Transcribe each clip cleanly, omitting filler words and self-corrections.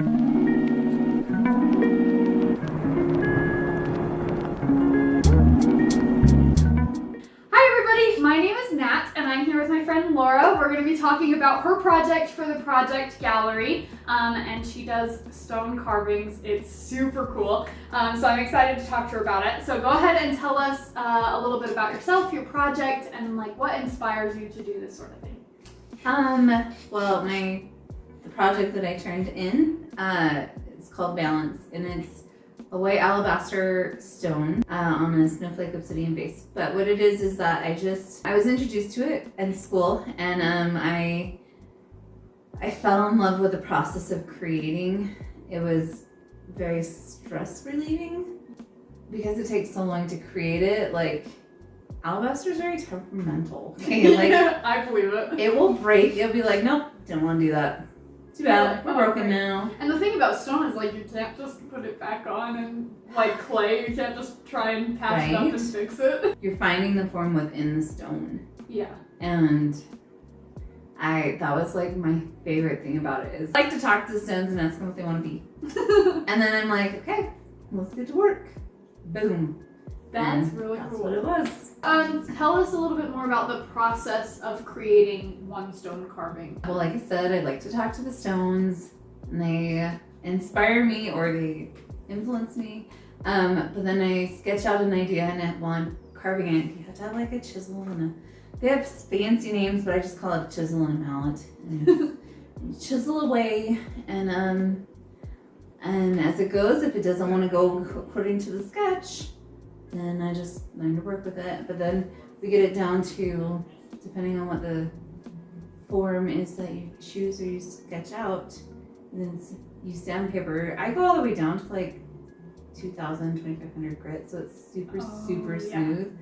My name is Nat, and I'm here with my friend Laura. We're going to be talking about her project for the Project Gallery, and she does stone carvings. It's super cool, so I'm excited to talk to her about it. So go ahead and tell us a little bit about yourself, your project, and like what inspires you to do this sort of thing. Well, the project that I turned in is called Balance, and it's a white alabaster stone on a snowflake obsidian base. But what it is that I was introduced to it in school, and I fell in love with the process of creating. It was very stress relieving because it takes so long to create it. Like, alabaster is very temperamental. Okay, like I believe it. It will break. It'll be like, nope, didn't want to do that. Too bad. We're broken now. And the thing about stone is like you can't just put it back on, and like clay, you can't just try and patch it up and fix it. You're finding the form within the stone. Yeah. And that was like my favorite thing about it is I like to talk to the stones and ask them what they want to be. And then I'm like, okay, let's get to work. Boom. That's really that's cool. That's what it was. Tell us a little bit more about the process of creating one stone carving. Well, like I said, I like to talk to the stones, and they inspire me or they influence me. But then I sketch out an idea, and while I'm carving it, you have to have like a chisel and they have fancy names, but I just call it chisel and a mallet. And you chisel away, and as it goes, if it doesn't want to go according to the sketch, then I just learn to work with it. But then we get it down to, depending on what the form is that you choose or you sketch out, and then you sandpaper. I go all the way down to like 2,000, 2,500 grit, so it's super smooth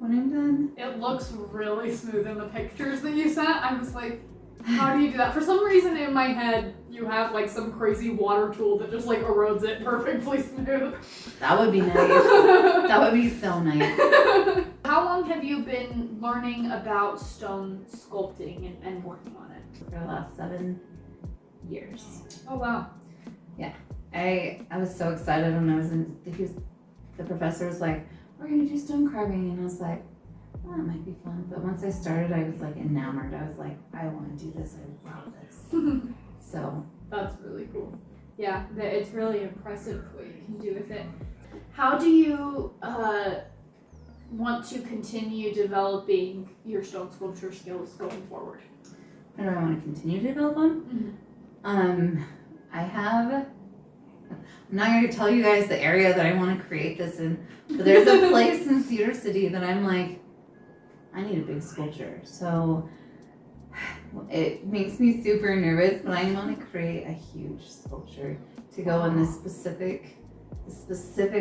when I'm done. It looks really smooth in the pictures that you sent. I was like, how do you do that? For some reason in my head, you have like some crazy water tool that just like erodes it perfectly smooth. That would be nice. That would be so nice. How long have you been learning about stone sculpting and working on it? For the last 7 years. Oh wow. Yeah. I was so excited when I was in, the professor was like, we're gonna do stone carving, and I was like, oh, that might be fun. But once I started, I was like enamored. I was like, I want to do this. I love this. So that's really cool. Yeah, it's really impressive what you can do with it. How do you want to continue developing your stone sculpture skills going forward? How do I want to continue to develop them? Mm-hmm. I'm not going to tell you guys the area that I want to create this in, but there's a place in Cedar City that I'm like, I need a big sculpture. So it makes me super nervous, but I want to create a huge sculpture to go in this specific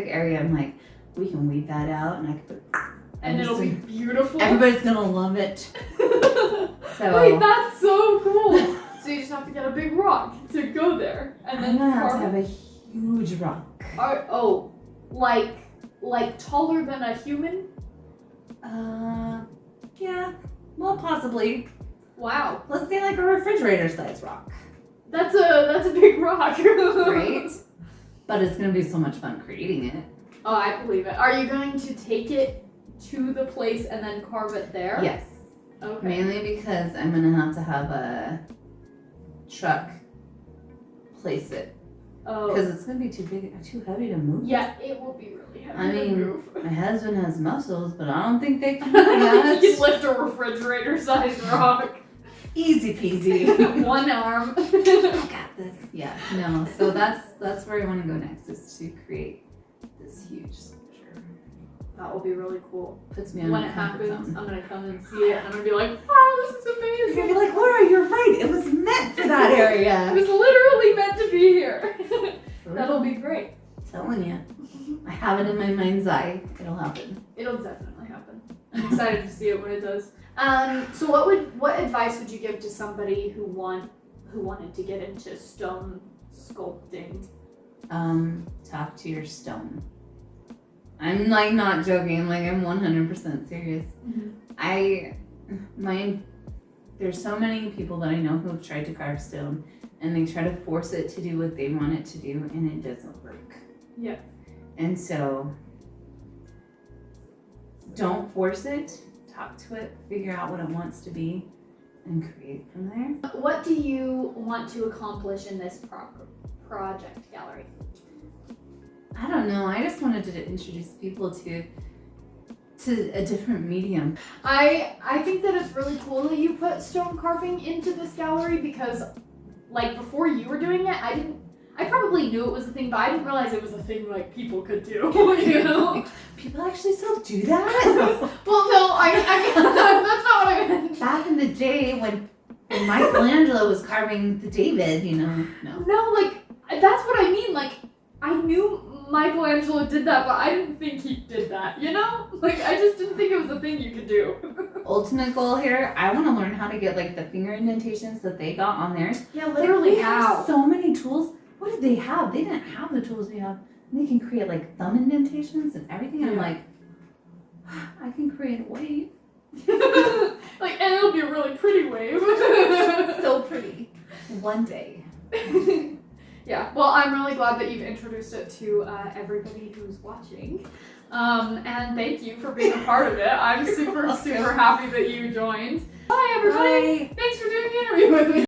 area. I'm like, we can weed that out, and I can put, and it'll be beautiful. Everybody's gonna love it. So wait, that's so cool. So you just have to get a big rock to go there, and then I'm gonna have to have a huge rock. Like taller than a human? Yeah, well, possibly. Wow. Let's say like a refrigerator size rock. That's a big rock. Right? But it's gonna be so much fun creating it. Oh, I believe it. Are you going to take it to the place and then carve it there? Yes. Okay. Mainly because I'm gonna have to have a truck place it. Oh. Because it's gonna be too big, too heavy to move. Yeah, it will be really heavy to move. My husband has muscles, but I don't think they can do that. You can lift a refrigerator-sized rock. Easy peasy. One arm. I got this. Yeah, no. So that's where I want to go next, is to create this huge sculpture. That will be really cool. Puts me on when my it comfort happens, zone. I'm gonna come and see it, and I'm gonna be like, wow, this is amazing. You're gonna be like, Laura, you're right. It was meant for that area. It was literally meant to be here. That'll be great. I'm telling you. I have it in my mind's eye. It'll happen. It'll definitely happen. I'm excited to see it when it does. So what advice would you give to somebody who wanted to get into stone sculpting? Talk to your stone. I'm like not joking, like I'm 100% serious. Mm-hmm. There's so many people that I know who have tried to carve stone and they try to force it to do what they want it to do, and it doesn't work. Yeah. And so don't force it, talk to it, figure out what it wants to be, and create from there. What do you want to accomplish in this project gallery? I don't know. I just wanted to introduce people to a different medium. I think that it's really cool that you put stone carving into this gallery because, like, before you were doing it, I probably knew it was a thing, but I didn't realize it was a thing like people could do. You know? People actually still do that? Well, no, I mean that's not what I meant. Back in the day when Michelangelo was carving the David, you know, no. No, like that's what I mean. Like I knew Michelangelo did that, but I didn't think he did that. You know? Like I just didn't think it was a thing you could do. Ultimate goal here, I want to learn how to get like the finger indentations that they got on theirs. Yeah, Like, literally we how? have so many tools. What did they have? They didn't have the tools we have. And they can create like thumb indentations and everything. And I'm Yeah. like, I can create a wave. Like, and it'll be a really pretty wave. So pretty. One day. Yeah, well, I'm really glad that you've introduced it to everybody who's watching. And thank you for being a part of it. I'm super happy that you joined. Bye, everybody. Bye. Thanks for doing the interview with me.